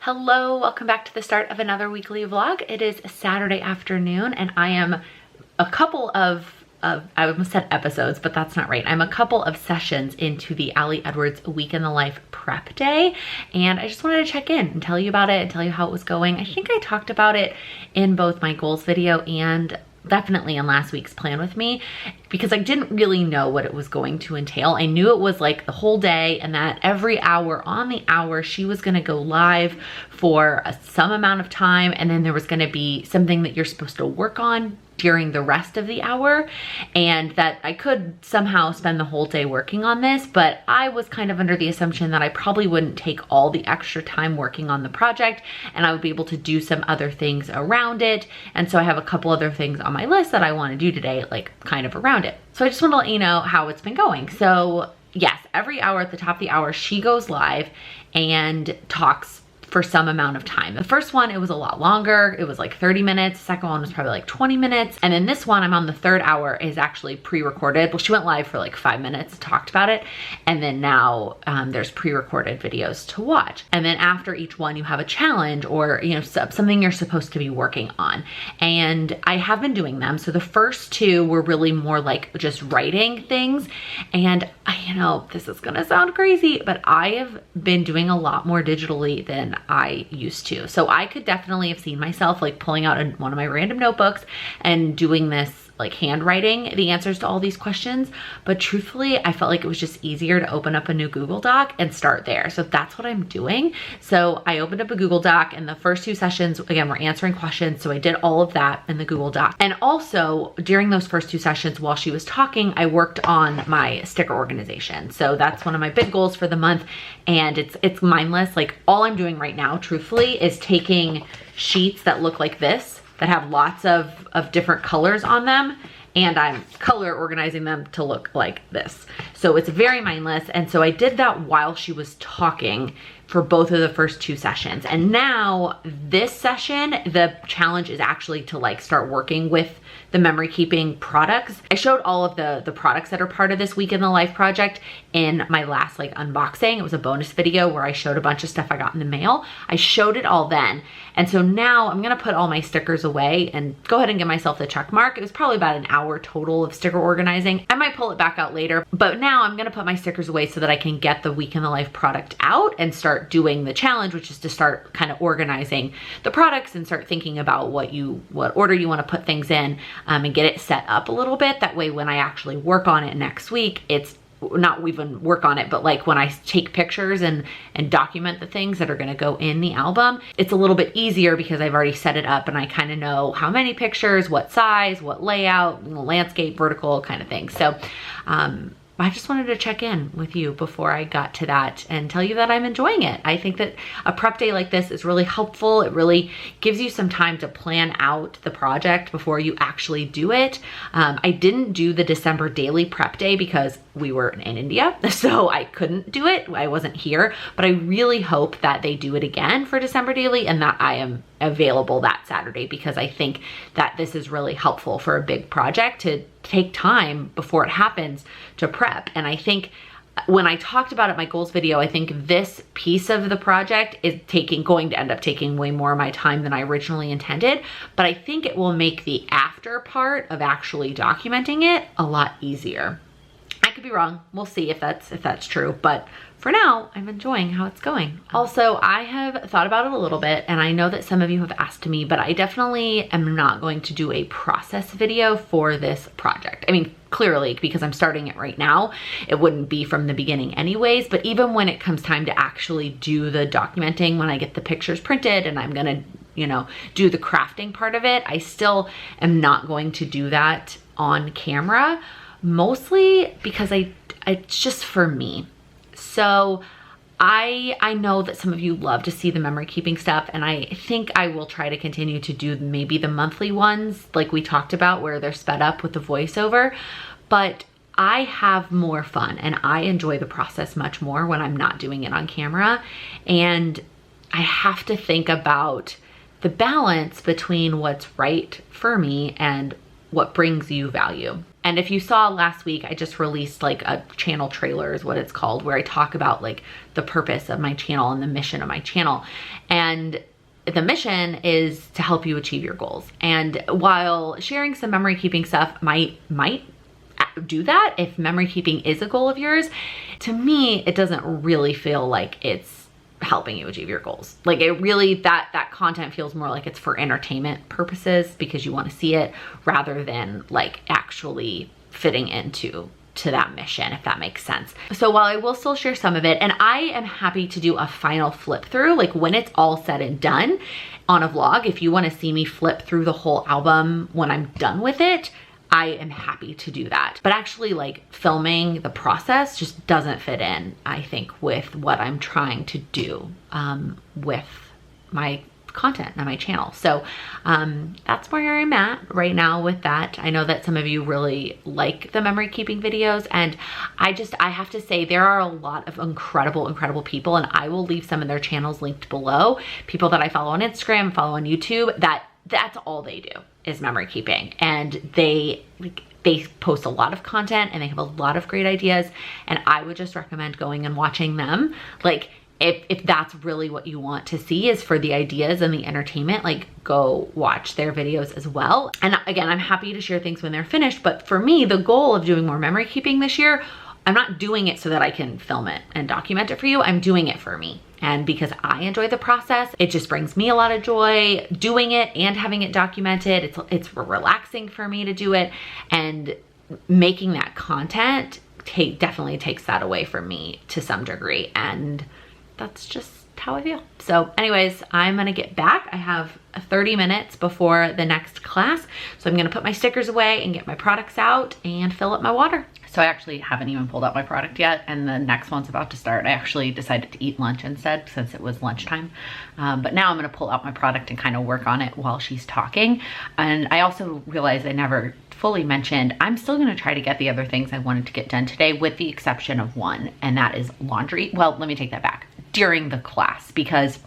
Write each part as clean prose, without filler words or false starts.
Hello, welcome back to the start of another weekly vlog. It is Saturday afternoon and I am a couple of I almost said episodes, but that's not right. I'm a couple of sessions into the Allie Edwards Week in the Life prep day, and I just wanted to check in and tell you about it and tell you how it was going. I think I talked about it in both my goals video and definitely in last week's Plan With Me, because I didn't really know what it was going to entail. I knew it was like the whole day and that every hour on the hour she was going to go live for some amount of time, and then there was going to be something that you're supposed to work on during the rest of the hour, and that I could somehow spend the whole day working on this, but I was kind of under the assumption that I probably wouldn't take all the extra time working on the project and I would be able to do some other things around it. And so I have a couple other things on my list that I want to do today, like kind of around it. So I just want to let you know how it's been going. So yes, every hour at the top of the hour, she goes live and talks for some amount of time. The first one, it was a lot longer. It was like 30 minutes. The second one was probably like 20 minutes. And then this one, I'm on the third hour, is actually pre-recorded. Well, she went live for like 5 minutes, talked about it. And then now there's pre-recorded videos to watch. And then after each one, you have a challenge or, you know, something you're supposed to be working on. And I have been doing them. So the first two were really more like just writing things. And you know, this is gonna sound crazy, but I have been doing a lot more digitally than I used to. So I could definitely have seen myself like pulling out one of my random notebooks and doing this, like handwriting the answers to all these questions. But truthfully, I felt like it was just easier to open up a new Google Doc and start there. So that's what I'm doing. So I opened up a Google Doc, and the first two sessions, again, we're answering questions. So I did all of that in the Google Doc. And also during those first two sessions while she was talking, I worked on my sticker organization. So that's one of my big goals for the month. And it's mindless. Like all I'm doing right now, truthfully, is taking sheets that look like this, that have lots of different colors on them, and I'm color organizing them to look like this. So it's very mindless. And so I did that while she was talking for both of the first two sessions. And now this session, the challenge is actually to like start working with the memory keeping products. I showed all of the products that are part of this Week in the Life project in my last like unboxing. It was a bonus video where I showed a bunch of stuff I got in the mail. I showed it all then. And so now I'm gonna put all my stickers away and go ahead and give myself the check mark. It was probably about an hour total of sticker organizing. I might pull it back out later, but now I'm gonna put my stickers away so that I can get the Week in the Life product out and start doing the challenge, which is to start kind of organizing the products and start thinking about what order you want to put things in, and get it set up a little bit. That way when I actually work on it next week, it's not even work on it, but like when I take pictures and document the things that are going to go in the album, it's a little bit easier because I've already set it up and I kind of know how many pictures, what size, what layout, landscape, vertical kind of thing. So I just wanted to check in with you before I got to that and tell you that I'm enjoying it. I think that a prep day like this is really helpful. It really gives you some time to plan out the project before you actually do it. I didn't do the December daily prep day because we were in India, so I couldn't do it. I wasn't here, but I really hope that they do it again for December daily and that I am available that Saturday, because I think that this is really helpful for a big project to take time before it happens to prep. And I think when I talked about it in my goals video, I think this piece of the project is going to end up taking way more of my time than I originally intended, but I think it will make the after part of actually documenting it a lot easier. I could be wrong. We'll see if that's true, but for now, I'm enjoying how it's going. Also, I have thought about it a little bit, and I know that some of you have asked me, but I definitely am not going to do a process video for this project. I mean, clearly, because I'm starting it right now, it wouldn't be from the beginning anyways, but even when it comes time to actually do the documenting, when I get the pictures printed and I'm gonna, you know, do the crafting part of it, I still am not going to do that on camera, mostly because it's just for me. So I know that some of you love to see the memory keeping stuff, and I think I will try to continue to do maybe the monthly ones like we talked about where they're sped up with the voiceover, but I have more fun and I enjoy the process much more when I'm not doing it on camera. And I have to think about the balance between what's right for me and what brings you value. And if you saw last week, I just released like a channel trailer is what it's called, where I talk about like the purpose of my channel and the mission of my channel. And the mission is to help you achieve your goals. And while sharing some memory keeping stuff might do that, if memory keeping is a goal of yours, to me, it doesn't really feel like it's helping you achieve your goals. Like it really, that content feels more like it's for entertainment purposes because you want to see it rather than like actually fitting into that mission, if that makes sense. So while I will still share some of it, and I am happy to do a final flip through, like when it's all said and done on a vlog, if you want to see me flip through the whole album when I'm done with it, I am happy to do that. But actually like filming the process just doesn't fit in, I think, with what I'm trying to do with my content on my channel. So that's where I'm at right now with that. I know that some of you really like the memory keeping videos, and I have to say there are a lot of incredible people, and I will leave some of their channels linked below. People that I follow on Instagram, follow on YouTube, that's all they do is memory keeping, and they post a lot of content and they have a lot of great ideas, and I would just recommend going and watching them. Like if that's really what you want to see is for the ideas and the entertainment, like go watch their videos as well. And again, I'm happy to share things when they're finished, but for me, the goal of doing more memory keeping this year, I'm not doing it so that I can film it and document it for you. I'm doing it for me. And because I enjoy the process, it just brings me a lot of joy doing it and having it documented. It's relaxing for me to do it, and making that content definitely takes that away from me to some degree. And that's just how I feel. So anyways, I'm gonna get back. I have 30 minutes before the next class. So I'm gonna put my stickers away and get my products out and fill up my water. So I actually haven't even pulled out my product yet, and the next one's about to start. I actually decided to eat lunch instead since it was lunchtime. But now I'm gonna pull out my product and kind of work on it while she's talking. And I also realized I never fully mentioned, I'm still gonna try to get the other things I wanted to get done today, with the exception of one, and that is laundry. Well, let me take that back. During the class, because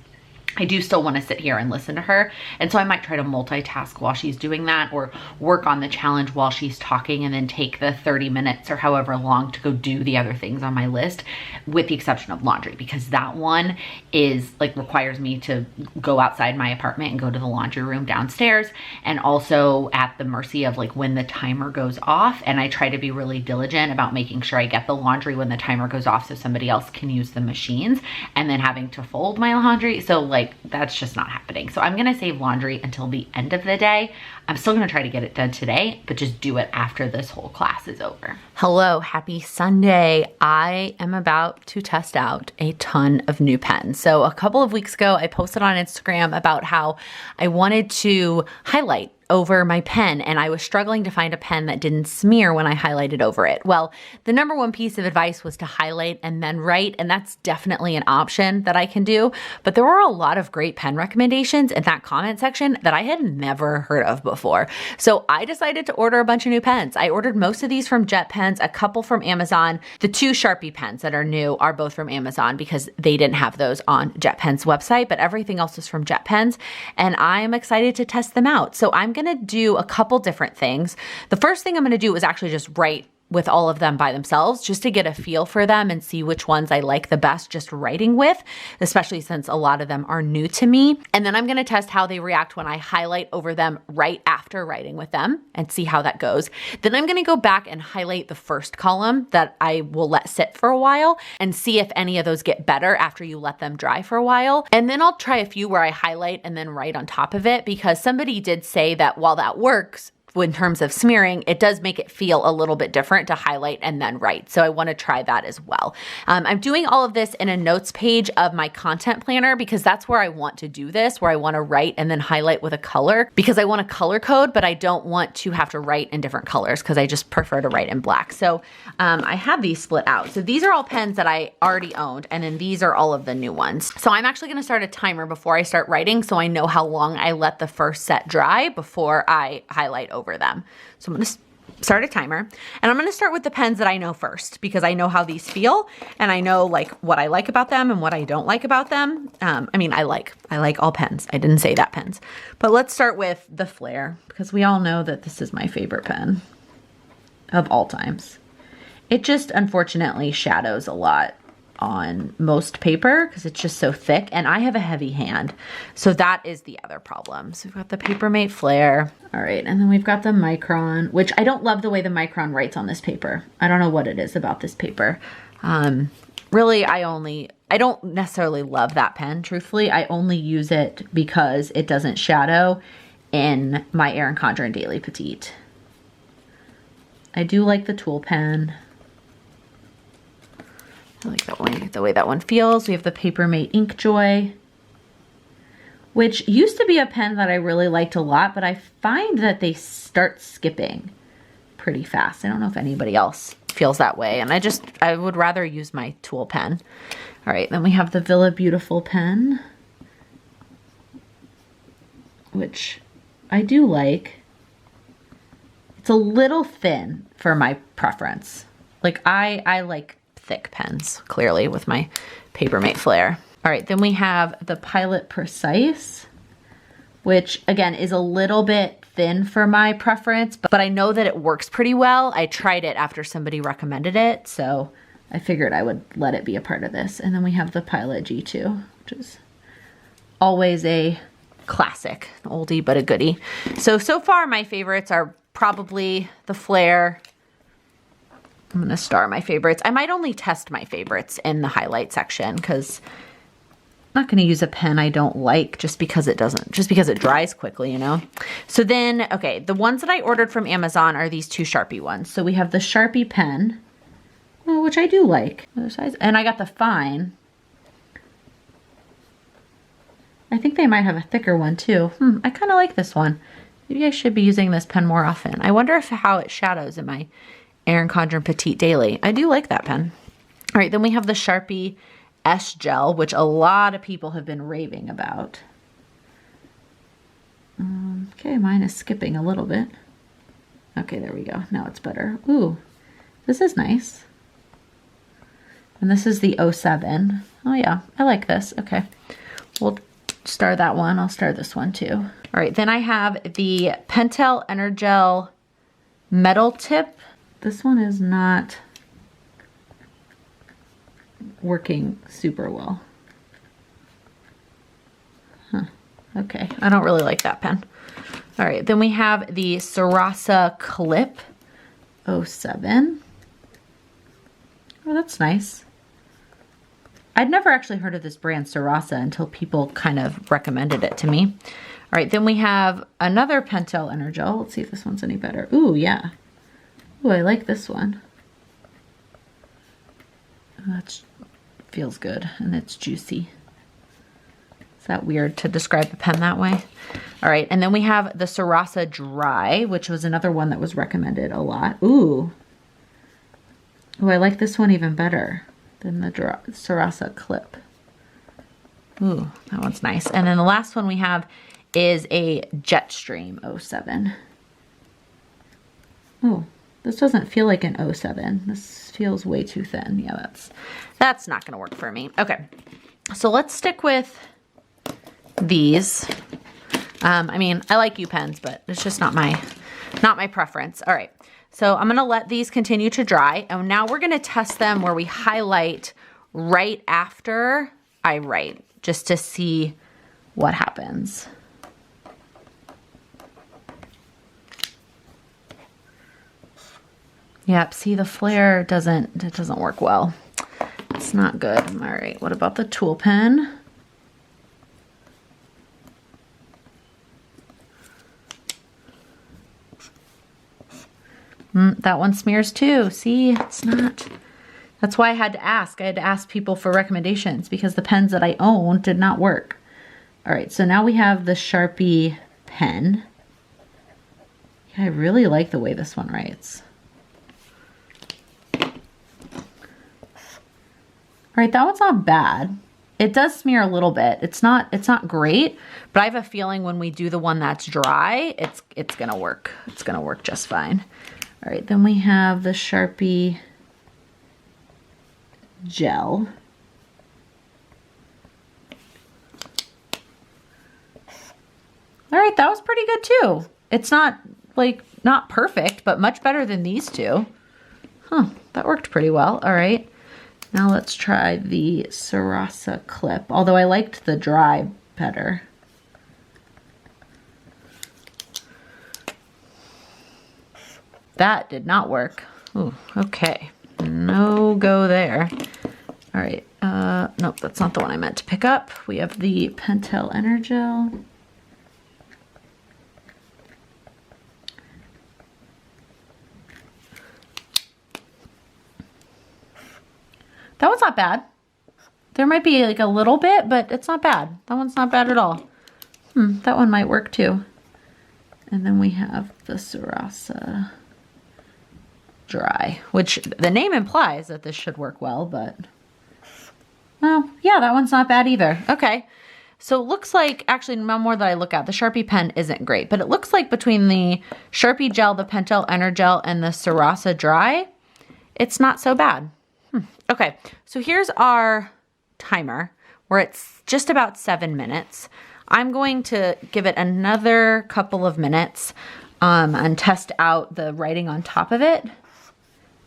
I do still want to sit here and listen to her. And so I might try to multitask while she's doing that, or work on the challenge while she's talking, and then take the 30 minutes or however long to go do the other things on my list, with the exception of laundry, because that one is like requires me to go outside my apartment and go to the laundry room downstairs, and also at the mercy of like when the timer goes off. And I try to be really diligent about making sure I get the laundry when the timer goes off so somebody else can use the machines, and then having to fold my laundry. So like that's just not happening. So I'm gonna save laundry until the end of the day. I'm still gonna try to get it done today, but just do it after this whole class is over. Hello, happy Sunday. I am about to test out a ton of new pens. So a couple of weeks ago, I posted on Instagram about how I wanted to highlight over my pen, and I was struggling to find a pen that didn't smear when I highlighted over it. Well, the number one piece of advice was to highlight and then write, and that's definitely an option that I can do. But there were a lot of great pen recommendations in that comment section that I had never heard of before. So I decided to order a bunch of new pens. I ordered most of these from Jet Pens, a couple from Amazon. The two Sharpie pens that are new are both from Amazon because they didn't have those on Jet Pens' website, but everything else is from Jet Pens, and I'm excited to test them out. So I'm gonna do a couple different things. The first thing I'm gonna do is actually just write with all of them by themselves, just to get a feel for them and see which ones I like the best just writing with, especially since a lot of them are new to me. And then I'm gonna test how they react when I highlight over them right after writing with them and see how that goes. Then I'm gonna go back and highlight the first column that I will let sit for a while and see if any of those get better after you let them dry for a while. And then I'll try a few where I highlight and then write on top of it, because somebody did say that while that works, in terms of smearing, it does make it feel a little bit different to highlight and then write. So I want to try that as well. I'm doing all of this in a notes page of my content planner, because that's where I want to do this, where I want to write and then highlight with a color, because I want a color code, but I don't want to have to write in different colors because I just prefer to write in black. So I have these split out. So these are all pens that I already owned, and then these are all of the new ones. So I'm actually going to start a timer before I start writing, so I know how long I let the first set dry before I highlight over them. So I'm going to start a timer, and I'm going to start with the pens that I know first, because I know how these feel and I know like what I like about them and what I don't like about them. I mean, I like all pens. I didn't say that pens, but let's start with the Flare, because we all know that this is my favorite pen. of all times. It just unfortunately shadows a lot on most paper because it's just so thick, and I have a heavy hand. So that is the other problem. So we've got the Papermate Flare. All right, and then we've got the Micron, which I don't love the way the Micron writes on this paper. I don't know what it is about this paper. Really, I don't necessarily love that pen, truthfully. I only use it because it doesn't shadow in my Erin Condren Daily Petite. I do like the tool pen. I like that one, the way that one feels. We have the Papermate Inkjoy, which used to be a pen that I really liked a lot, but I find that they start skipping pretty fast. I don't know if anybody else feels that way, and I would rather use my tool pen. All right, then we have the Villa Beautiful pen, which I do like. It's a little thin for my preference. Like I like thick pens, clearly, with my Papermate Flare. All right, then we have the Pilot Precise, which again is a little bit thin for my preference, but I know that it works pretty well. I tried it after somebody recommended it, so I figured I would let it be a part of this. And then we have the Pilot G2, which is always a classic, an oldie but a goodie. So far my favorites are probably the Flare. I'm gonna star my favorites. I might only test my favorites in the highlight section because I'm not gonna use a pen I don't like just because it dries quickly, you know? So then, okay, the ones that I ordered from Amazon are these two Sharpie ones. So we have the Sharpie pen, which I do like, and I got the fine. I think they might have a thicker one too. I kind of like this one. Maybe I should be using this pen more often. I wonder how it shadows in my Erin Condren Petite Daily. I do like that pen. All right, then we have the Sharpie S Gel, which a lot of people have been raving about. Okay, mine is skipping a little bit. Okay, there we go. Now it's better. Ooh, this is nice. And this is the 07. Oh yeah, I like this. Okay, we'll star that one. I'll star this one too. All right, then I have the Pentel Energel Metal Tip. This one is not working super well. Okay, I don't really like that pen. All right, then we have the Sarasa Clip 07. Oh, that's nice. I'd never actually heard of this brand Sarasa until people kind of recommended it to me. All right, then we have another Pentel Energel. Let's see if this one's any better. Ooh, yeah. Ooh, I like this one. That feels good, and it's juicy. Is that weird to describe the pen that way? All right, and then we have the Sarasa Dry, which was another one that was recommended a lot. Ooh. Ooh, I like this one even better than the Sarasa Clip. Ooh, that one's nice. And then the last one we have is a Jetstream 07. Oh, this doesn't feel like an 07. This feels way too thin. Yeah, that's not gonna work for me. Okay, so let's stick with these. I mean, I like U pens, but it's just not my preference. All right, so I'm gonna let these continue to dry, and now we're gonna test them where we highlight right after I write, just to see what happens. Yep, see, the flare doesn't work well. It's not good. All right, what about the tool pen? That one smears too. See, it's not. That's why I had to ask. I had to ask people for recommendations because the pens that I own did not work. All right, so now we have the Sharpie pen. Yeah, I really like the way this one writes. All right, that one's not bad. It does smear a little bit. It's not great, but I have a feeling when we do the one that's dry, it's gonna work. It's gonna work just fine. All right, then we have the Sharpie gel. All right, that was pretty good too. It's not like not perfect, but much better than these two. Huh, that worked pretty well. All right. Now let's try the Sarasa clip, although I liked the dry better. That did not work. Ooh, okay. No go there. All right. Nope, that's not the one I meant to pick up. We have the Pentel Energel. That one's not bad. There might be like a little bit, but it's not bad. That one's not bad at all. That one might work too. And then we have the Sarasa Dry, which the name implies that this should work well, but well, yeah, that one's not bad either. Okay. So it looks like, actually, no more that I look at, the Sharpie pen isn't great, but it looks like between the Sharpie gel, the Pentel Energel, and the Sarasa Dry, it's not so bad. Okay, so here's our timer where it's just about 7 minutes. I'm going to give it another couple of minutes and test out the writing on top of it.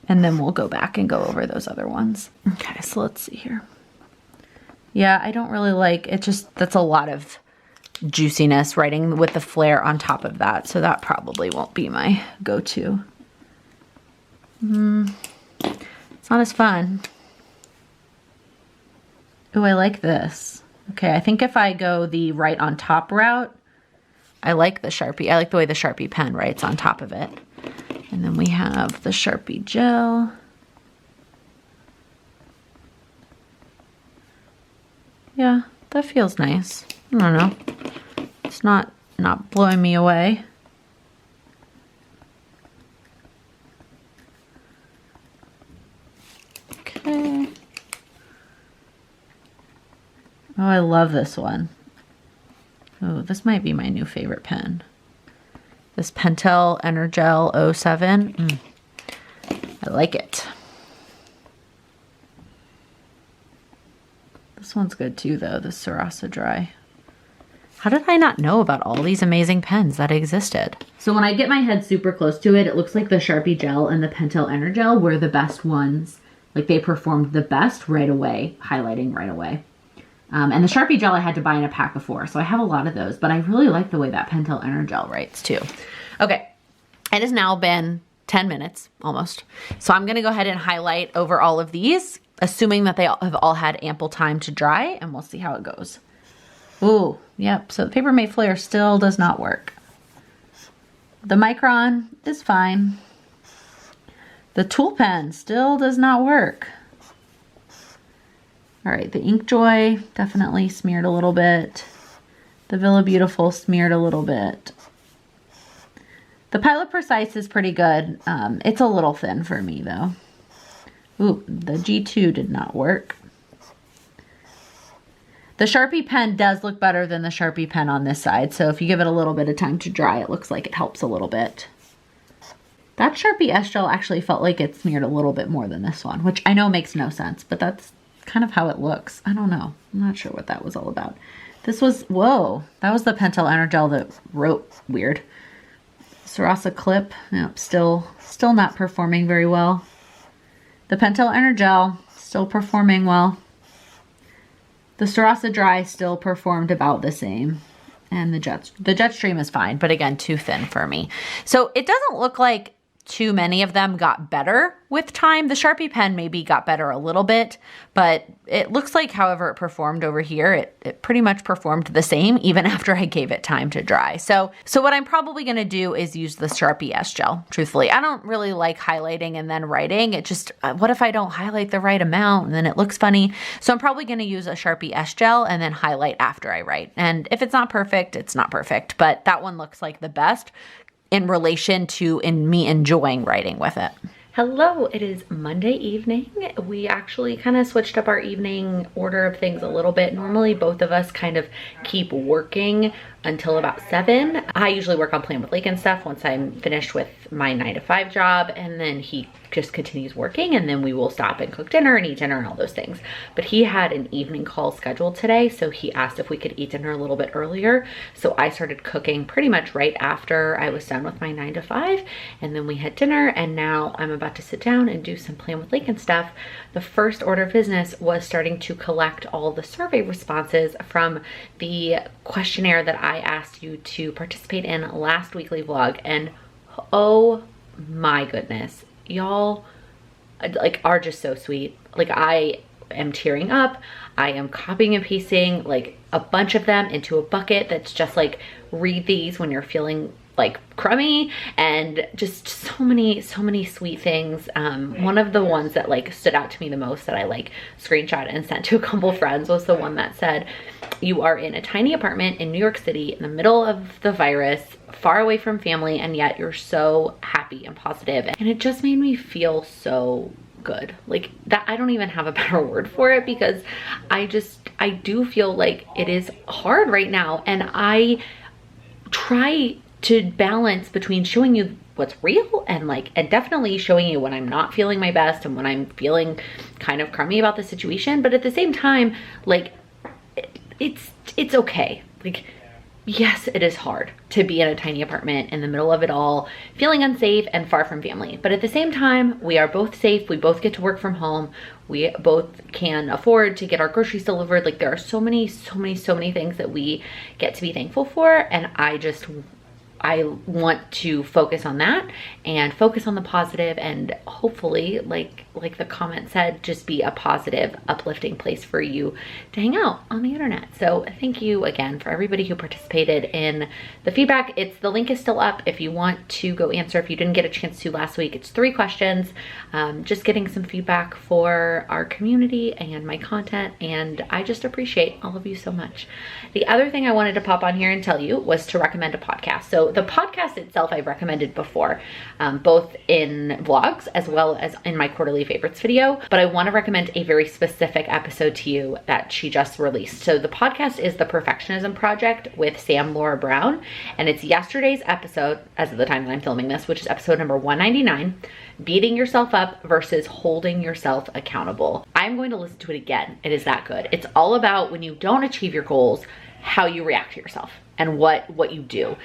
And then we'll go back and go over those other ones. Okay, so let's see here. Yeah, I don't really like it. That's a lot of juiciness writing with the flare on top of that. So that probably won't be my go-to. It's not as fun. Oh, I like this. Okay, I think if I go the right on top route, I like the Sharpie. I like the way the Sharpie pen writes on top of it. And then we have the Sharpie gel. Yeah, that feels nice. I don't know. It's not blowing me away. Okay. Oh, I love this one. Oh, this might be my new favorite pen. This Pentel Energel 07. I like it. This one's good too, though, the Sarasa Dry. How did I not know about all these amazing pens that existed? So when I get my head super close to it, it looks like the Sharpie Gel and the Pentel Energel were the best ones. Like they performed the best right away, highlighting right away. And the Sharpie Gel I had to buy in a pack of 4, so I have a lot of those, but I really like the way that Pentel Energel writes too. Okay, it has now been 10 minutes almost. So I'm gonna go ahead and highlight over all of these, assuming that they have all had ample time to dry, and we'll see how it goes. Ooh, yep, so the Paper Mate Flare still does not work. The Micron is fine. The Tool Pen still does not work. All right, the Inkjoy definitely smeared a little bit. The Villa Beautiful smeared a little bit. The Pilot Precise is pretty good. It's a little thin for me though. Ooh, the G2 did not work. The Sharpie pen does look better than the Sharpie pen on this side. So if you give it a little bit of time to dry, it looks like it helps a little bit. That Sharpie S-Gel actually felt like it smeared a little bit more than this one, which I know makes no sense, but that's kind of how it looks. I don't know. I'm not sure what that was all about. This was, whoa, that was the Pentel Energel that wrote weird. Sarasa Clip, yep, still not performing very well. The Pentel Energel, still performing well. The Sarasa Dry still performed about the same. And the Jetstream is fine, but again, too thin for me. So it doesn't look like too many of them got better with time. The Sharpie pen maybe got better a little bit, but it looks like however it performed over here, it pretty much performed the same even after I gave it time to dry. So what I'm probably going to do is use the Sharpie S-Gel, truthfully. I don't really like highlighting and then writing. It just, what if I don't highlight the right amount and then it looks funny? So I'm probably going to use a Sharpie S-Gel and then highlight after I write. And if it's not perfect, it's not perfect, but that one looks like the best in relation to me enjoying writing with it. Hello, it is Monday evening. We actually kind of switched up our evening order of things a little bit. Normally both of us kind of keep working until about 7. I usually work on PlanwithLaken stuff once I'm finished with my 9 to 5 job, and then he just continues working, and then we will stop and cook dinner and eat dinner and all those things. But he had an evening call scheduled today, so he asked if we could eat dinner a little bit earlier. So I started cooking pretty much right after I was done with my 9 to 5, and then we had dinner, and now I'm about to sit down and do some PlanwithLaken stuff. The first order of business was starting to collect all the survey responses from the questionnaire that I asked you to participate in last weekly vlog, and oh my goodness, y'all like are just so sweet. Like, I am tearing up. I am copying and pasting like a bunch of them into a bucket that's just like, read these when you're feeling like crummy, and just so many sweet things. One of the ones that like stood out to me the most that I like screenshot and sent to a couple friends was the one that said, you are in a tiny apartment in New York City in the middle of the virus, far away from family, and yet you're so happy and positive. And it just made me feel so good. Like, that, I don't even have a better word for it, because I do feel like it is hard right now, and I try to balance between showing you what's real and definitely showing you when I'm not feeling my best and when I'm feeling kind of crummy about the situation. But at the same time, like, it's okay. Like, yes, it is hard to be in a tiny apartment in the middle of it all, feeling unsafe and far from family. But at the same time, we are both safe. We both get to work from home. We both can afford to get our groceries delivered. Like, there are so many things that we get to be thankful for. And I want to focus on that and focus on the positive, and hopefully, like the comment said, just be a positive, uplifting place for you to hang out on the internet. So thank you again for everybody who participated in the feedback. The link is still up if you want to go answer if you didn't get a chance to last week. It's 3 questions, just getting some feedback for our community and my content, and I just appreciate all of you so much. The other thing I wanted to pop on here and tell you was to recommend a podcast. So the podcast itself I've recommended before, both in vlogs as well as in my quarterly favorites video, but I want to recommend a very specific episode to you that she just released. So the podcast is The Perfectionism Project with Sam Laura Brown, and it's yesterday's episode as of the time that I'm filming this, which is episode number 199, beating yourself up versus holding yourself accountable. I'm going to listen to it again. It is that good. It's all about when you don't achieve your goals, how you react to yourself and what you do,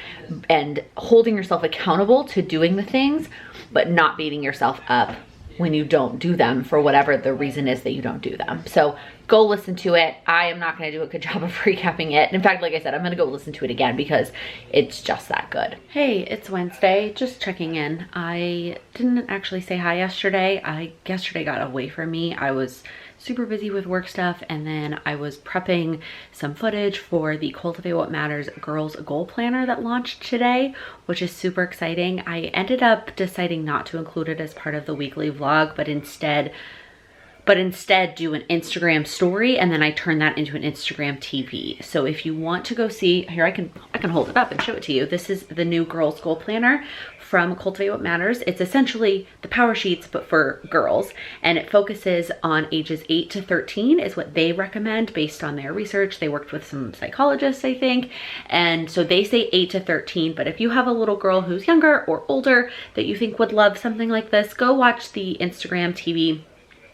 and holding yourself accountable to doing the things, but not beating yourself up when you don't do them for whatever the reason is that you don't do them. So go listen to it. I am not going to do a good job of recapping it. In fact, like I said, I'm going to go listen to it again because it's just that good. Hey, it's Wednesday. Just checking in. I didn't actually say hi yesterday. Yesterday got away from me. I was super busy with work stuff, and then I was prepping some footage for the Cultivate What Matters Girls Goal Planner that launched today, which is super exciting. I ended up deciding not to include it as part of the weekly vlog, but instead do an Instagram story, and then I turn that into an Instagram TV. So if you want to go see, here I can hold it up and show it to you. This is the new Girls Goal Planner from Cultivate What Matters. It's essentially the power sheets, but for girls, and it focuses on ages 8 to 13 is what they recommend based on their research. They worked with some psychologists, I think, and so they say 8 to 13, but if you have a little girl who's younger or older that you think would love something like this, go watch the Instagram TV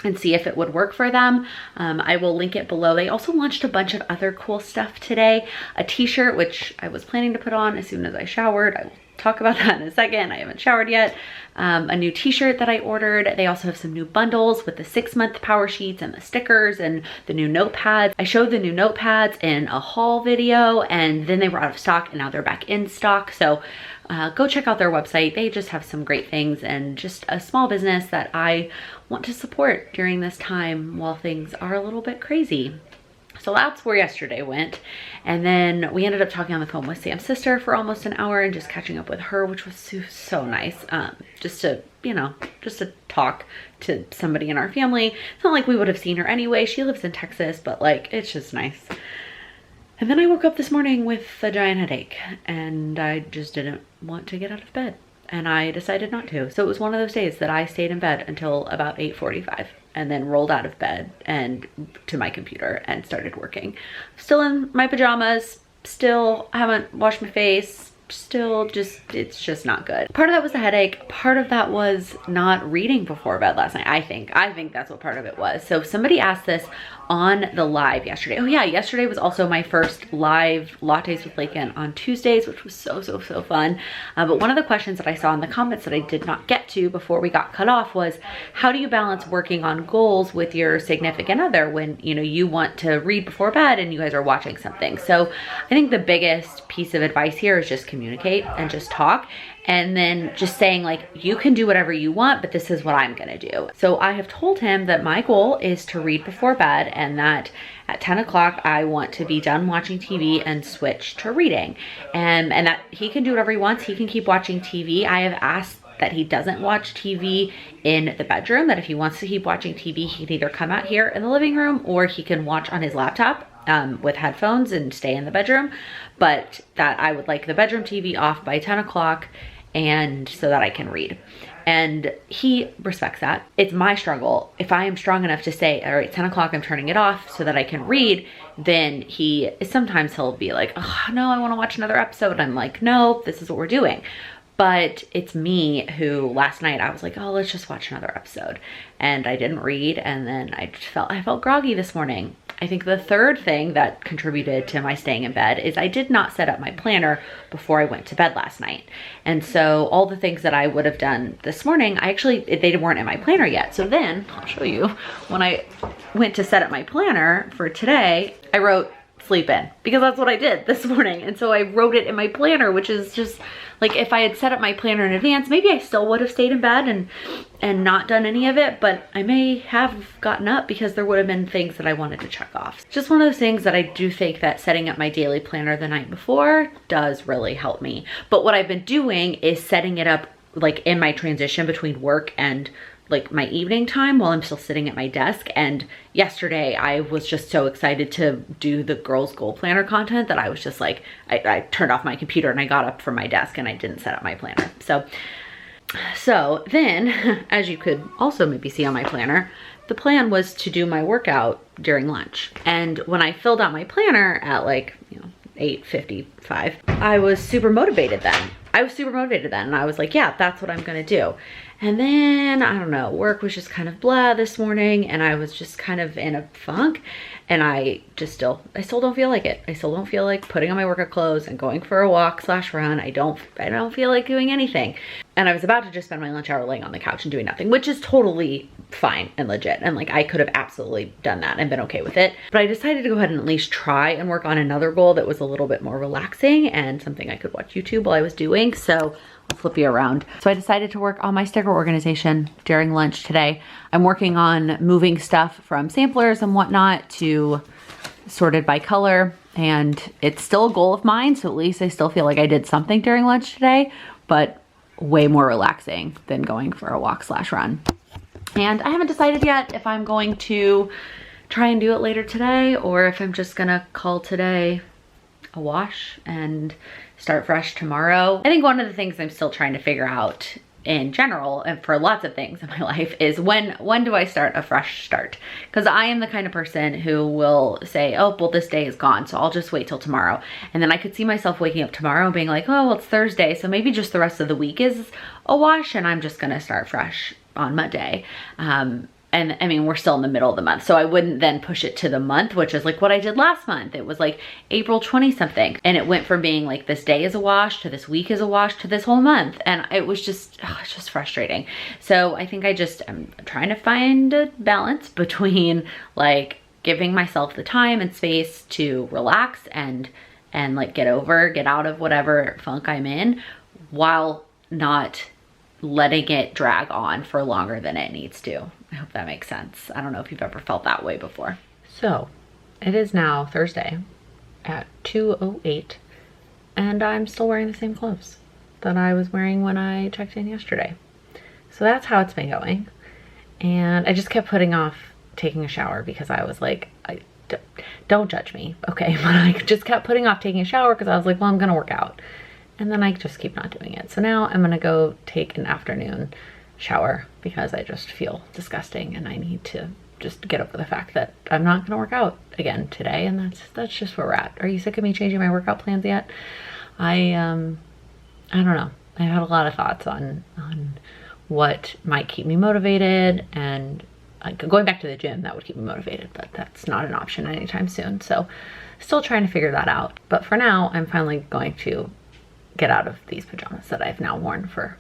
and see if it would work for them. I will link it below. They also launched a bunch of other cool stuff today. A t-shirt, which I was planning to put on as soon as I showered. I will talk about that in a second. I haven't showered yet. A new t-shirt that I ordered. They also have some new bundles with the 6-month power sheets and the stickers and the new notepads. I showed the new notepads in a haul video, and then they were out of stock, and now they're back in stock. So go check out their website. They just have some great things, and just a small business that I want to support during this time while things are a little bit crazy. So that's where yesterday went. And then we ended up talking on the phone with Sam's sister for almost an hour and just catching up with her, which was so nice. Just to talk to somebody in our family. It's not like we would have seen her anyway. She lives in Texas, but like, it's just nice. And then I woke up this morning with a giant headache, and I just didn't want to get out of bed. and I decided not to. So it was one of those days that I stayed in bed until about 8:45 and then rolled out of bed and to my computer and started working. Still in my pajamas, still haven't washed my face, still just, it's just not good. Part of that was the headache. Part of that was not reading before bed last night. I think that's what part of it was. So somebody asked this on the live yesterday. Oh yeah, yesterday was also my first live Lattes with Laken on Tuesdays, which was so fun. But one of the questions that I saw in the comments that I did not get to before we got cut off was, how do you balance working on goals with your significant other when, you know, you want to read before bed and you guys are watching something? So I think the biggest piece of advice here is just communicate and just talk. And then just saying like, you can do whatever you want, but this is what I'm gonna do. So I have told him that my goal is to read before bed and that at 10 o'clock, I want to be done watching TV and switch to reading. And that he can do whatever he wants. He can keep watching TV. I have asked that he doesn't watch TV in the bedroom, that if he wants to keep watching TV, he can either come out here in the living room or he can watch on his laptop with headphones and stay in the bedroom. But that I would like the bedroom TV off by 10 o'clock and so that I can read. And he respects that. It's my struggle. If I am strong enough to say, all right, 10 o'clock, I'm turning it off so that I can read, then sometimes he'll be like, oh no, I wanna watch another episode. And I'm like, no, this is what we're doing. But it's me who last night I was like, oh, let's just watch another episode. And I didn't read, and then I felt groggy this morning. I think the third thing that contributed to my staying in bed is I did not set up my planner before I went to bed last night. And so all the things that I would have done this morning, they weren't in my planner yet. So then, I'll show you, when I went to set up my planner for today, I wrote sleep in, because that's what I did this morning. And so I wrote it in my planner, which is just like, if I had set up my planner in advance, maybe I still would have stayed in bed and not done any of it, but I may have gotten up because there would have been things that I wanted to check off. Just one of those things that I do think that setting up my daily planner the night before does really help me. But what I've been doing is setting it up like in my transition between work and like my evening time while I'm still sitting at my desk. And yesterday I was just so excited to do the girls goal planner content that I was just like, I turned off my computer and I got up from my desk and I didn't set up my planner. So then, as you could also maybe see on my planner, the plan was to do my workout during lunch. And when I filled out my planner at like, 8:55, I was super motivated then. And I was like, yeah, that's what I'm gonna do. And then, I don't know, work was just kind of blah this morning and I was just kind of in a funk and I still don't feel like it. I still don't feel like putting on my workout clothes and going for a walk/run. I don't feel like doing anything. And I was about to just spend my lunch hour laying on the couch and doing nothing, which is totally fine and legit. And like, I could have absolutely done that and been okay with it. But I decided to go ahead and at least try and work on another goal that was a little bit more relaxing and something I could watch YouTube while I was doing. So I'll flip you around. So I decided to work on my sticker organization during lunch today. I'm working on moving stuff from samplers and whatnot to sorted by color. And it's still a goal of mine. So at least I still feel like I did something during lunch today, but way more relaxing than going for a walk/run. And I haven't decided yet if I'm going to try and do it later today or if I'm just gonna call today a wash and start fresh tomorrow. I think one of the things I'm still trying to figure out in general and for lots of things in my life is when do I start a fresh start? Because I am the kind of person who will say, oh, well, this day is gone, so I'll just wait till tomorrow. And then I could see myself waking up tomorrow and being like, oh, well, it's Thursday, so maybe just the rest of the week is a wash and I'm just gonna start fresh on Monday. And I mean, we're still in the middle of the month, so I wouldn't then push it to the month, which is like what I did last month. It was like April 20 something. And it went from being like this day is a wash to this week is a wash to this whole month. And it was just, it's just frustrating. So I think I'm trying to find a balance between like giving myself the time and space to relax and like get out of whatever funk I'm in while not letting it drag on for longer than it needs to. I hope that makes sense. I don't know if you've ever felt that way before. So it is now Thursday at 2:08 and I'm still wearing the same clothes that I was wearing when I checked in yesterday. So that's how it's been going. And I just kept putting off taking a shower because I was like, don't judge me, okay? But I just kept putting off taking a shower because I was like, well, I'm gonna work out. and then I just keep not doing it. So now I'm gonna go take an afternoon shower because I just feel disgusting and I need to just get over the fact that I'm not gonna work out again today, and that's just where we're at. Are you sick of me changing my workout plans yet? I don't know. I had a lot of thoughts on what might keep me motivated, and going back to the gym, that would keep me motivated, but that's not an option anytime soon. So still trying to figure that out. But for now, I'm finally going to get out of these pajamas that I've now worn for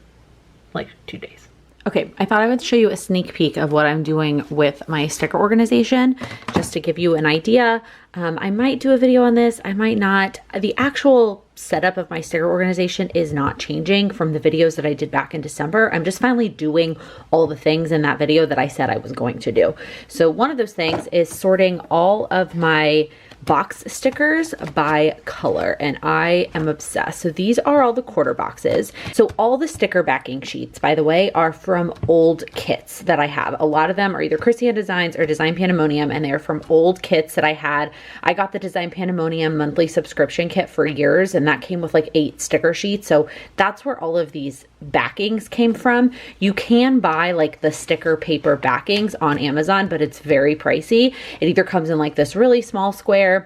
like 2 days. Okay, I thought I would show you a sneak peek of what I'm doing with my sticker organization, just to give you an idea. I might do a video on this, I might not. The actual setup of my sticker organization is not changing from the videos that I did back in December. I'm just finally doing all the things in that video that I said I was going to do. So one of those things is sorting all of my box stickers by color, and I am obsessed. So these are all the quarter boxes. So all the sticker backing sheets, by the way, are from old kits that I have. A lot of them are either Christian Designs or Design Pandemonium, and they're from old kits that I had. I got the Design Pandemonium monthly subscription kit for years, and that came with like 8 sticker sheets. So that's where all of these backings came from. You can buy like the sticker paper backings on Amazon, but it's very pricey. It either comes in like this really small square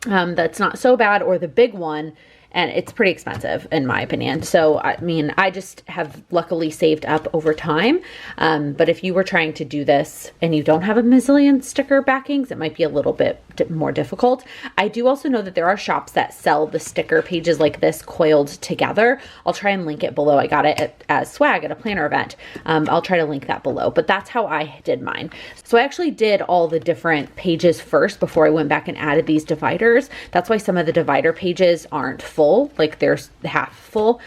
that's not so bad, or the big one, and it's pretty expensive in my opinion. So I mean, I just have luckily saved up over time, but if you were trying to do this and you don't have a million sticker backings, it might be a little bit more difficult. I do also know that there are shops that sell the sticker pages like this coiled together. I'll try and link it below. I got it as swag at a planner event. I'll try to link that below, but that's how I did mine. So I actually did all the different pages first before I went back and added these dividers. That's why some of the divider pages aren't full, like they're half full.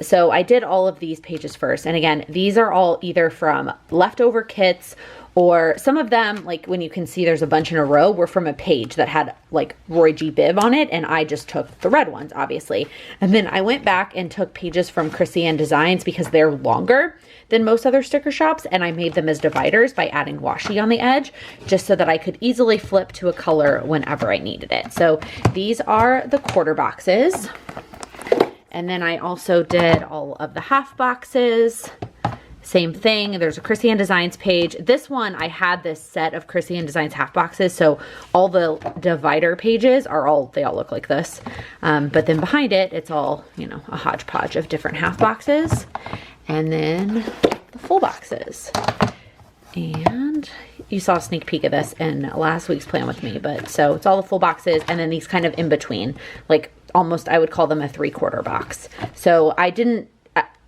So I did all of these pages first. And again, these are all either from leftover kits, or some of them, like when you can see there's a bunch in a row, were from a page that had like Roy G. Biv on it, and I just took the red ones, obviously. And then I went back and took pages from Christian Designs because they're longer than most other sticker shops, and I made them as dividers by adding washi on the edge, just so that I could easily flip to a color whenever I needed it. So these are the quarter boxes. And then I also did all of the half boxes. Same thing, there's a Christian Designs page. This one, I had this set of Christian Designs half boxes, so all the divider pages are they all look like this. But then behind it, it's all, you know, a hodgepodge of different half boxes. And then the full boxes. And you saw a sneak peek of this in last week's Plan With Me, but so it's all the full boxes, and then these kind of in between, like almost, I would call them a 3/4 box. So I didn't,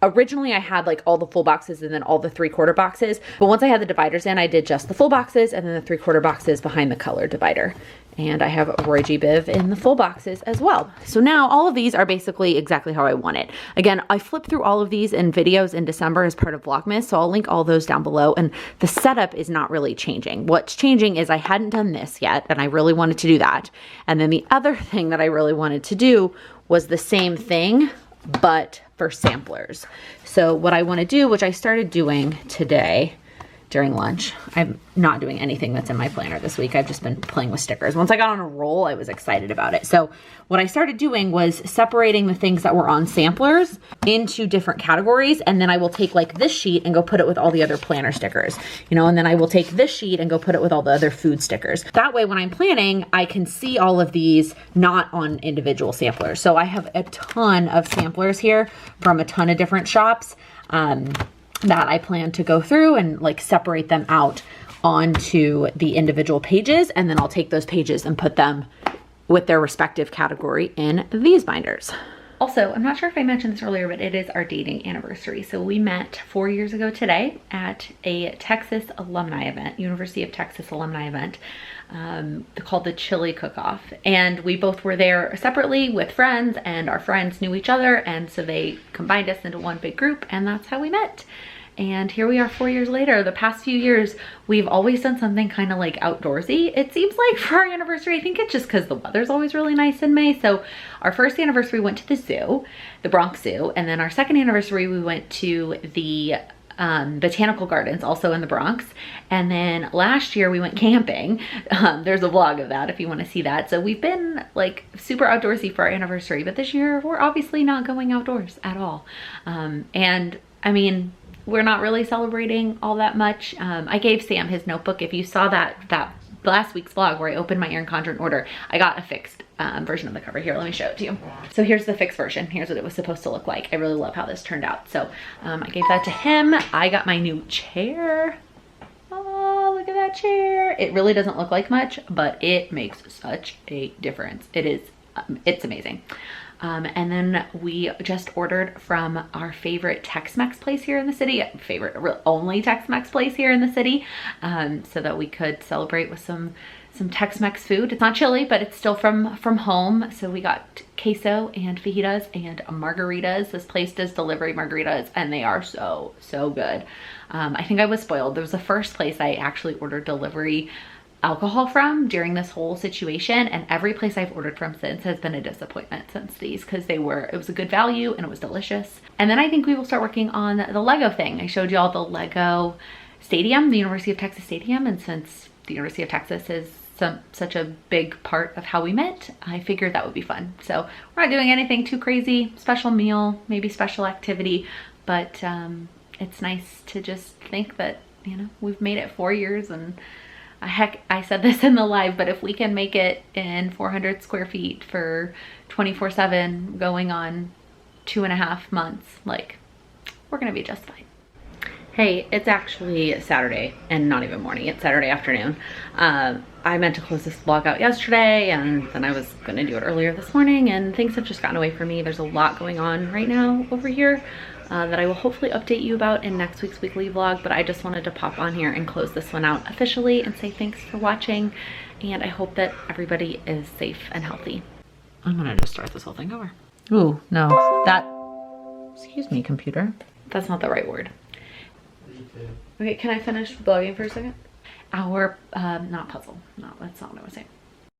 originally I had like all the full boxes and then all the 3/4 boxes, but once I had the dividers in, I did just the full boxes and then the 3/4 boxes behind the color divider. And I have Roy G. Biv in the full boxes as well. So now all of these are basically exactly how I want it. Again, I flipped through all of these in videos in December as part of Vlogmas, so I'll link all those down below, and the setup is not really changing. What's changing is I hadn't done this yet, and I really wanted to do that. And then the other thing that I really wanted to do was the same thing, but for samplers. So what I want to do, which I started doing today during lunch, I'm not doing anything that's in my planner this week. I've just been playing with stickers. Once I got on a roll, I was excited about it. So what I started doing was separating the things that were on samplers into different categories, and then I will take like this sheet and go put it with all the other planner stickers, you know, and then I will take this sheet and go put it with all the other food stickers. That way when I'm planning, I can see all of these not on individual samplers. So I have a ton of samplers here from a ton of different shops that I plan to go through and like separate them out onto the individual pages, and then I'll take those pages and put them with their respective category in these binders. Also, I'm not sure if I mentioned this earlier, but it is our dating anniversary. So we met 4 years ago today at a Texas alumni event, University of Texas alumni event, called the Chili Cook-Off. And we both were there separately with friends, and our friends knew each other, and so they combined us into one big group, and that's how we met. And here we are 4 years later. The past few years, we've always done something kind of like outdoorsy. It seems like for our anniversary, I think it's just because the weather's always really nice in May. So our first anniversary we went to the zoo, the Bronx Zoo. And then our second anniversary, we went to the botanical gardens, also in the Bronx. And then last year we went camping. There's a vlog of that if you want to see that. So we've been like super outdoorsy for our anniversary, but this year we're obviously not going outdoors at all. And I mean, we're not really celebrating all that much. I gave Sam his notebook. If you saw that last week's vlog where I opened my Erin Condren order, I got a fixed version of the cover. Here, let me show it to you. So here's the fixed version. Here's what it was supposed to look like. I really love how this turned out. So I gave that to him. I got my new chair. Oh, look at that chair. It really doesn't look like much, but it makes such a difference. It's amazing. And then we just ordered from our favorite Tex-Mex place here in the city, only Tex-Mex place here in the city, so that we could celebrate with some Tex-Mex food. It's not chili, but it's still from home. So we got queso and fajitas and margaritas. This place does delivery margaritas and they are so good. I think I was spoiled. There was the first place I actually ordered delivery alcohol from during this whole situation, and every place I've ordered from since has been a disappointment since these, because it was a good value and it was delicious. And then I think we will start working on the Lego thing. I showed you all the Lego stadium, the University of Texas stadium, and since the University of Texas is such a big part of how we met, I figured that would be fun. So we're not doing anything too crazy, special meal, maybe special activity, but it's nice to just think that, you know, we've made it 4 years, and heck, I said this in the live, but if we can make it in 400 square feet for 24/7 going on 2.5 months, like, we're gonna be just fine. Hey, it's actually Saturday and not even morning, it's Saturday afternoon. I meant to close this vlog out yesterday, and then I was gonna do it earlier this morning, and things have just gotten away from me. There's a lot going on right now over here that I will hopefully update you about in next week's weekly vlog, but I just wanted to pop on here and close this one out officially and say thanks for watching, and I hope that everybody is safe and healthy. I'm gonna just start this whole thing over. Ooh, no, excuse me, computer. That's not the right word. Okay, can I finish vlogging for a second? Our, not puzzle, no, that's not what I was saying.